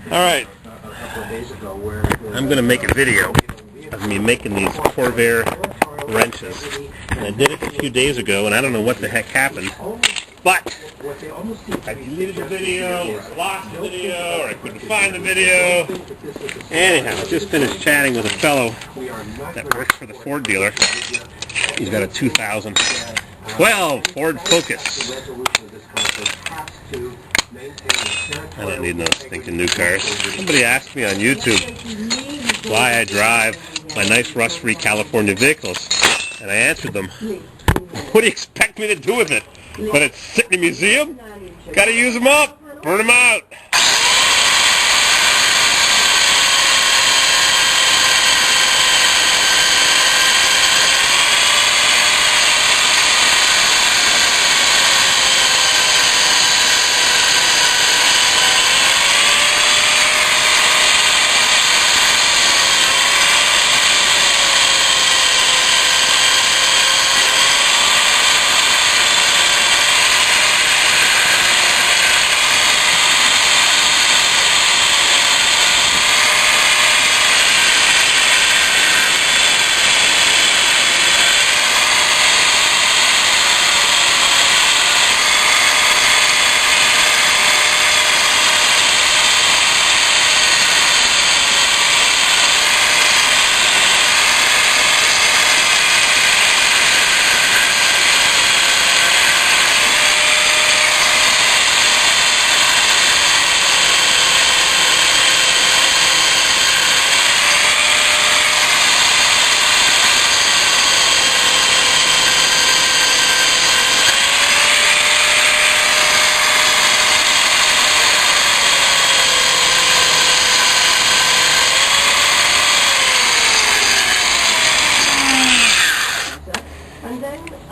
Alright, I'm going to make a video of me making these Corvair wrenches. And I did it a few days ago, and I don't know what the heck happened, but I deleted the video, or lost the video, or I couldn't find the video. Anyhow, I just finished chatting with a fellow that works for the Ford dealer. He's got a 2012 Ford Focus. I don't need no stinking new cars. Somebody asked me on YouTube why I drive my nice rust-free California vehicles, and I answered them, what do you expect me to do with it? But it's sitting in a museum? Gotta use them up! Burn them out!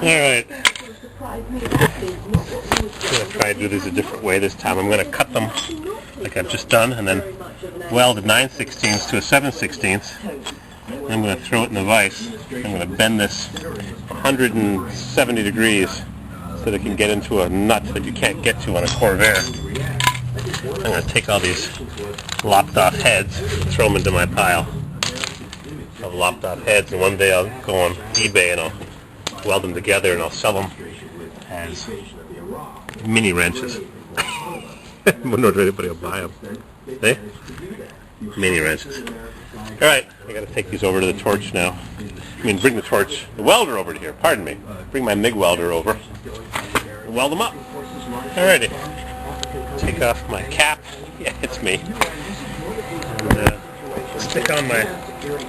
Alright, I'm going to try to do these a different way this time. I'm going to cut them like I've just done and then weld a 9/16 to a 7/16. I'm going to throw it in the vise. I'm going to bend this 170 degrees so that it can get into a nut that you can't get to on a Corvair. I'm going to take all these lopped off heads and throw them into my pile of lopped off heads, and one day I'll go on eBay and I'll weld them together and I'll sell them as mini wrenches. I wonder if anybody will buy them. See? Mini wrenches. Alright, I gotta take these over to the torch now. Bring the welder over to here, pardon me. Bring my MIG welder over and weld them up. Alrighty. Take off my cap. Yeah, it's me. And, stick on my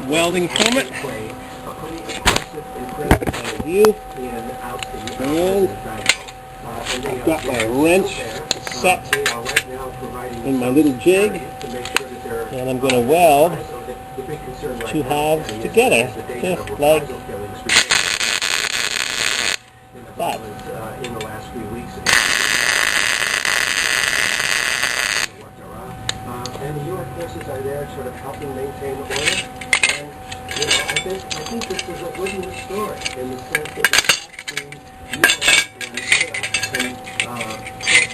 welding helmet. And I've got my wrench set in my little jig, and I'm going to weld two halves together, just like that. And the U.S. forces are there sort of helping maintain order. I think this is a good news story in the sense that we have seen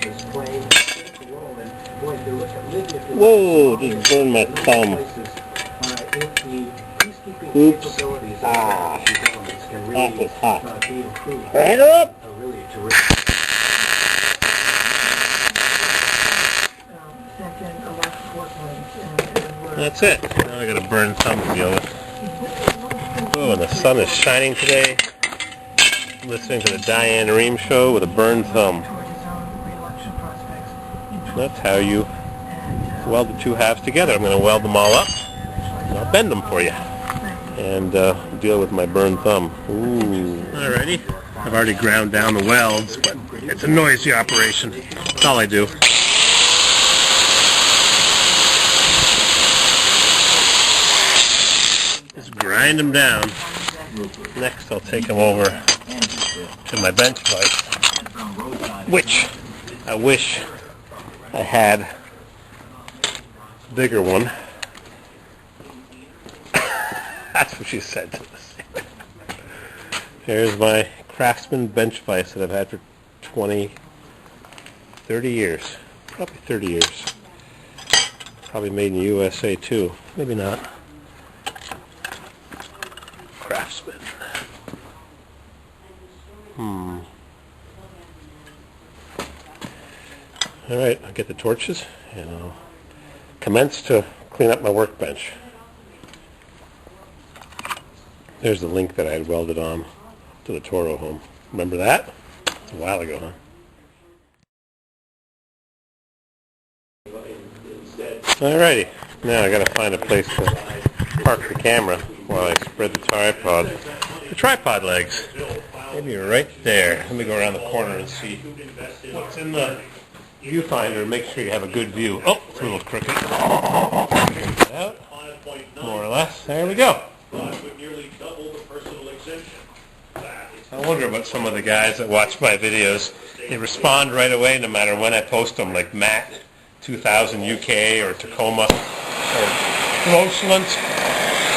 forces playing the role, and boy, if you look at Libya, whoa, just burned my thumb. Oops. That was hot. Hang her up! That's it. Now I got a burned thumb to deal with. Oh, and the sun is shining today. I'm listening to the Diane Rehm show with a burned thumb. That's how you weld the two halves together. I'm going to weld them all up, and I'll bend them for you, and deal with my burned thumb. Ooh. Alrighty. I've already ground down the welds, but it's a noisy operation. That's all I do. Just grind them down. Next I'll take them over to my bench vise, which I wish I had a bigger one. That's what she said to us. Here's my Craftsman bench vise that I've had for 20, 30 years. Probably 30 years. Probably made in the USA too. Maybe not. Craftsman. Alright, I'll get the torches and I'll commence to clean up my workbench. There's the link that I had welded on to the Toro home. Remember that? It's a while ago, huh? Alrighty, now I gotta find a place to park the camera while I spread the tripod. The tripod legs. Maybe right there. Let me go around the corner and see what's in the viewfinder. Make sure you have a good view. Oh, it's a little crooked. Out. More or less. There we go. I wonder about some of the guys that watch my videos. They respond right away no matter when I post them, like Matt 2000 UK or Tacoma or Rochland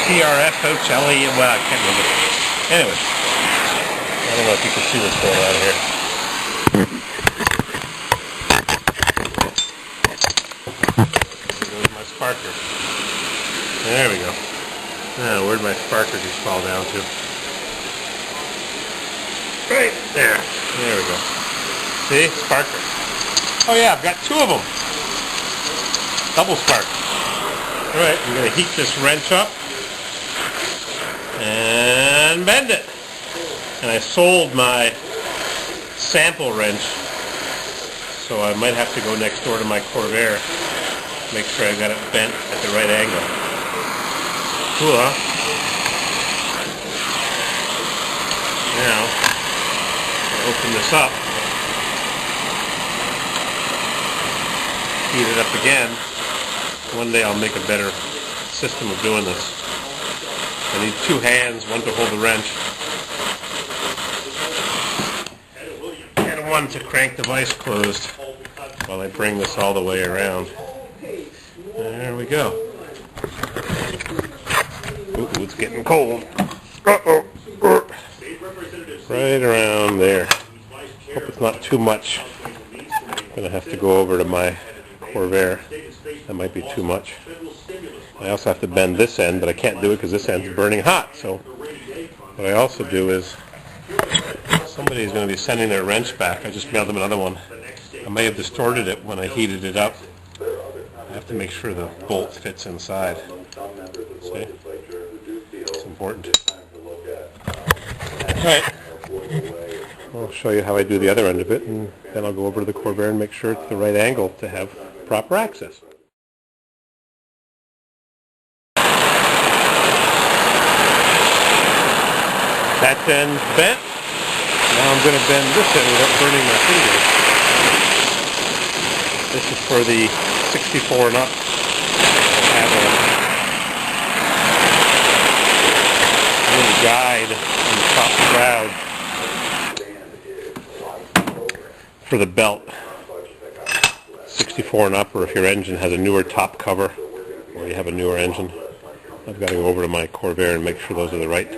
TRS Ocelli. Well, I can't remember. Anyway, I don't know if you can see what's going on here. There's my sparker. There we go. Now, where'd my sparker just fall down to? Right there. There we go. See? Sparker. Oh yeah, I've got two of them. Double spark. Alright, I'm going to heat this wrench up and bend it. And I sold my sample wrench, so I might have to go next door to my Corvair, make sure I got it bent at the right angle. Cool, huh? Now, I'll open this up, heat it up again. One day I'll make a better system of doing this. I need two hands, one to hold the wrench, and one to crank the vise closed while I bring this all the way around. There we go. Ooh, it's getting cold. Uh-oh. Right around there. Hope it's not too much. I'm going to have to go over to my Corvair. That might be too much. I also have to bend this end, but I can't do it because this end's burning hot. So what I also do is, somebody's going to be sending their wrench back. I just mailed them another one. I may have distorted it when I heated it up. I have to make sure the bolt fits inside. See? It's important. Alright. I'll show you how I do the other end of it, and then I'll go over to the Corvair and make sure it's the right angle to have proper access. That end's bent. Now I'm going to bend this end without burning my fingers. This is for the 64 and up. I have a little guide in the top shroud for the belt. 64 and up, or if your engine has a newer top cover, or you have a newer engine. I've got to go over to my Corvair and make sure those are the right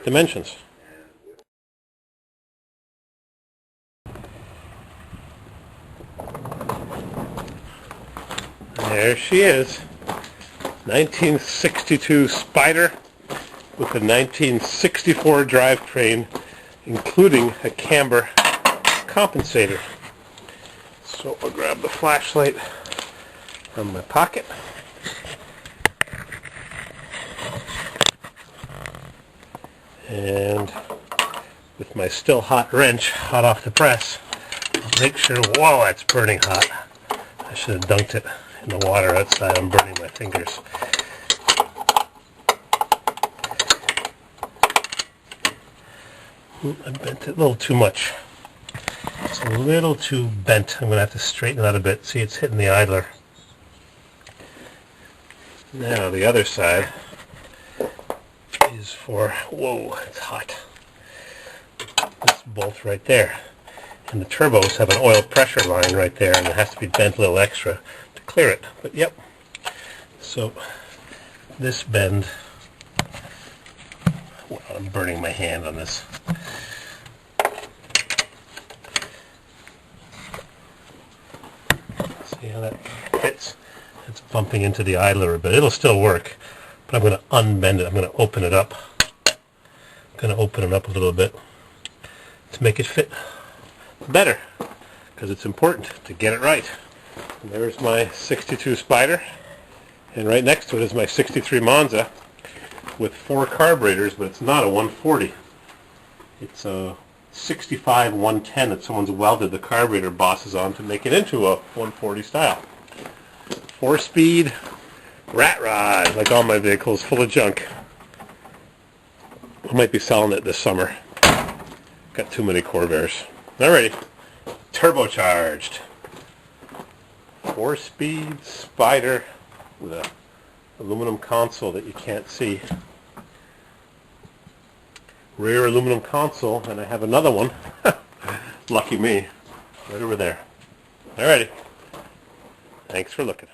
dimensions. There she is. 1962 Spider with a 1964 drivetrain, including a camber compensator. So I'll grab the flashlight from my pocket. And with my still hot wrench, hot off the press, I'll make sure, whoa, that's burning hot. I should have dunked it in the water outside. I'm burning my fingers. I bent it a little too much. It's a little too bent. I'm going to have to straighten that a bit. See, it's hitting the idler. Now the other side is for, whoa, it's hot. This bolt right there. And the turbos have an oil pressure line right there, and it has to be bent a little extra to clear it. But yep. So this bend, well, I'm burning my hand on this. See how that fits? It's bumping into the idler a bit. It'll still work, but I'm going to unbend it. I'm going to open it up. I'm going to open it up a little bit to make it fit better, because it's important to get it right. And there's my 62 Spider, and right next to it is my 63 Monza with 4 carburetors, but it's not a 140. It's a 65 110 that someone's welded the carburetor bosses on to make it into a 140 style. 4-speed rat rod, like all my vehicles, full of junk. I might be selling it this summer. Got too many Corvairs. Alrighty, turbocharged 4-speed Spider with a aluminum console that you can't see. Rear aluminum console, and I have another one. Lucky me, right over there. Alrighty, thanks for looking.